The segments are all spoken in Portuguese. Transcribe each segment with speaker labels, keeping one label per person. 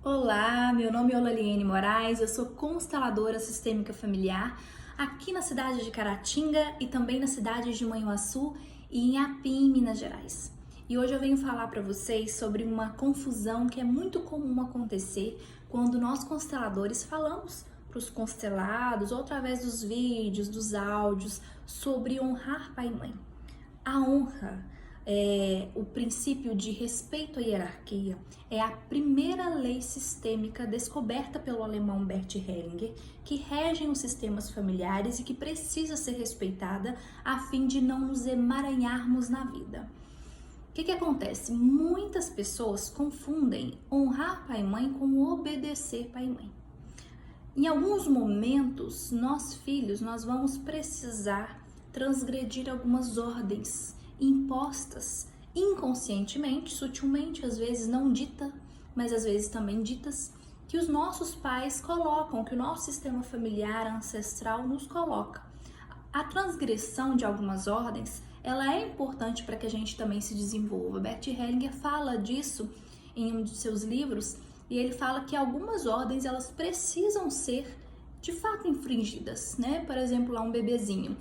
Speaker 1: Olá, meu nome é Olaliene Moraes, eu sou consteladora sistêmica familiar aqui na cidade de Caratinga e também na cidade de Manhuaçu e em Apim, Minas Gerais. E hoje eu venho falar para vocês sobre uma confusão que é muito comum acontecer quando nós consteladores falamos para os constelados ou através dos vídeos, dos áudios sobre honrar pai e mãe. A honra, o princípio de respeito à hierarquia, é a primeira lei sistêmica descoberta pelo alemão Bert Hellinger, que regem os sistemas familiares e que precisa ser respeitada a fim de não nos emaranharmos na vida. O que acontece? Muitas pessoas confundem honrar pai e mãe com obedecer pai e mãe. Em alguns momentos, nós filhos, nós vamos precisar transgredir algumas ordens impostas inconscientemente, sutilmente, às vezes não dita, mas às vezes também ditas, que os nossos pais colocam, que o nosso sistema familiar ancestral nos coloca. A transgressão de algumas ordens, ela é importante para que a gente também se desenvolva. Bert Hellinger fala disso em um de seus livros, e ele fala que algumas ordens, elas precisam ser de fato infringidas, né? Por exemplo, lá um bebezinho.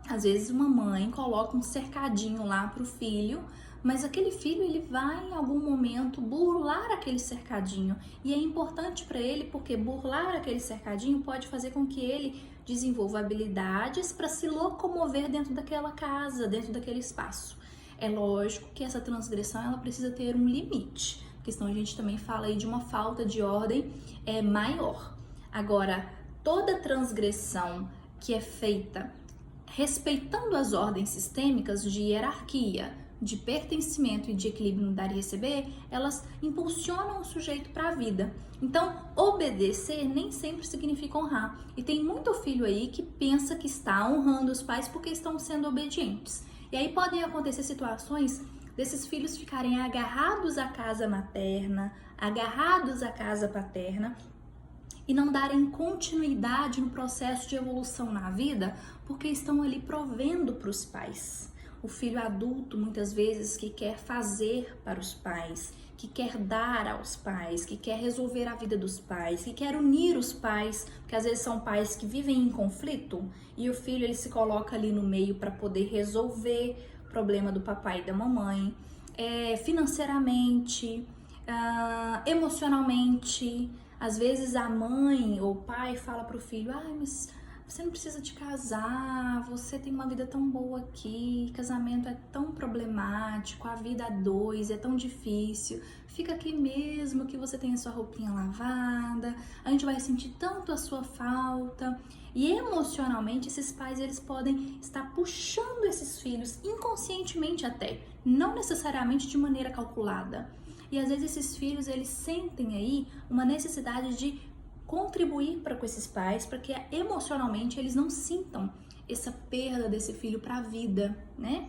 Speaker 1: Às vezes uma mãe coloca um cercadinho lá para o filho, mas aquele filho ele vai em algum momento burlar aquele cercadinho, e é importante para ele porque burlar aquele cercadinho pode fazer com que ele desenvolva habilidades para se locomover dentro daquela casa, dentro daquele espaço. É lógico que essa transgressão ela precisa ter um limite, porque senão a gente também fala aí de uma falta de ordem maior. Agora, toda transgressão que é feita respeitando as ordens sistêmicas de hierarquia, de pertencimento e de equilíbrio no dar e receber, elas impulsionam o sujeito para a vida. Então, obedecer nem sempre significa honrar. E tem muito filho aí que pensa que está honrando os pais porque estão sendo obedientes. E aí podem acontecer situações desses filhos ficarem agarrados à casa materna, agarrados à casa paterna, e não darem continuidade no processo de evolução na vida, porque estão ali provendo para os pais. O filho adulto, muitas vezes, que quer fazer para os pais, que quer dar aos pais, que quer resolver a vida dos pais, que quer unir os pais, porque às vezes são pais que vivem em conflito, e o filho ele se coloca ali no meio para poder resolver o problema do papai e da mamãe, financeiramente, emocionalmente. Às vezes a mãe ou o pai fala para o filho: mas você não precisa te casar, você tem uma vida tão boa aqui, casamento é tão problemático, a vida a dois é tão difícil, fica aqui mesmo que você tem a sua roupinha lavada, a gente vai sentir tanto a sua falta. E emocionalmente esses pais eles podem estar puxando esses filhos inconscientemente até, não necessariamente de maneira calculada. E às vezes esses filhos, eles sentem aí uma necessidade de contribuir para com esses pais, para que emocionalmente eles não sintam essa perda desse filho para a vida, né?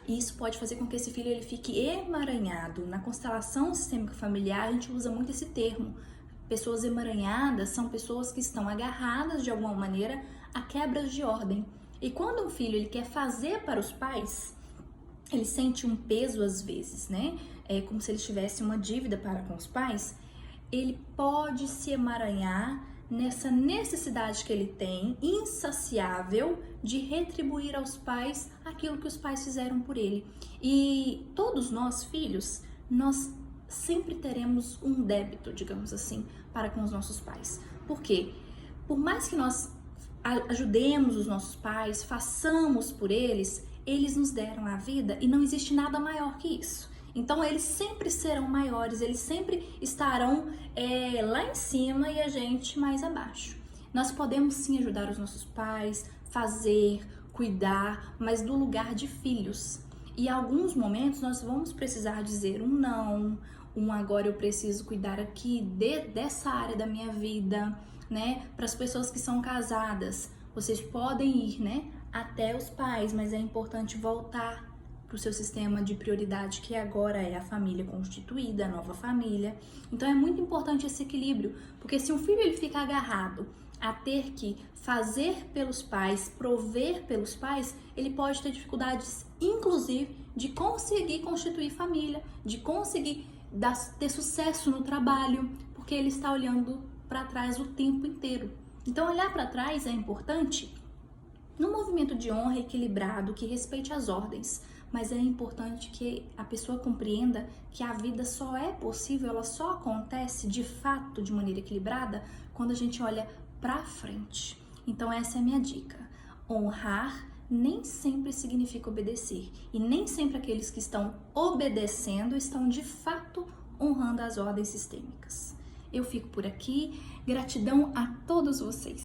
Speaker 1: E isso pode fazer com que esse filho ele fique emaranhado. Na constelação sistêmica familiar, a gente usa muito esse termo. Pessoas emaranhadas são pessoas que estão agarradas de alguma maneira a quebras de ordem. E quando um filho ele quer fazer para os pais, ele sente um peso às vezes, né? É como se ele tivesse uma dívida para com os pais. Ele pode se emaranhar nessa necessidade que ele tem, insaciável, de retribuir aos pais aquilo que os pais fizeram por ele. E todos nós, filhos, nós sempre teremos um débito, digamos assim, para com os nossos pais. Por quê? Por mais que nós ajudemos os nossos pais, façamos por eles, eles nos deram a vida e não existe nada maior que isso. Então eles sempre serão maiores, eles sempre estarão lá em cima e a gente mais abaixo. Nós podemos sim ajudar os nossos pais, fazer, cuidar, mas do lugar de filhos. E em alguns momentos nós vamos precisar dizer um não, agora eu preciso cuidar aqui dessa área da minha vida, né? Para as pessoas que são casadas, vocês podem ir, né, até os pais, mas é importante voltar para o seu sistema de prioridade, que agora é a família constituída, a nova família. Então é muito importante esse equilíbrio, porque se um filho ele fica agarrado a ter que fazer pelos pais, prover pelos pais, ele pode ter dificuldades, inclusive, de conseguir constituir família, de conseguir ter sucesso no trabalho, porque ele está olhando para trás o tempo inteiro. Então, olhar para trás é importante num movimento de honra equilibrado, que respeite as ordens, mas é importante que a pessoa compreenda que a vida só é possível, ela só acontece de fato de maneira equilibrada quando a gente olha para frente. Então essa é a minha dica. Honrar nem sempre significa obedecer, e nem sempre aqueles que estão obedecendo estão de fato honrando as ordens sistêmicas. Eu fico por aqui, gratidão a todos vocês.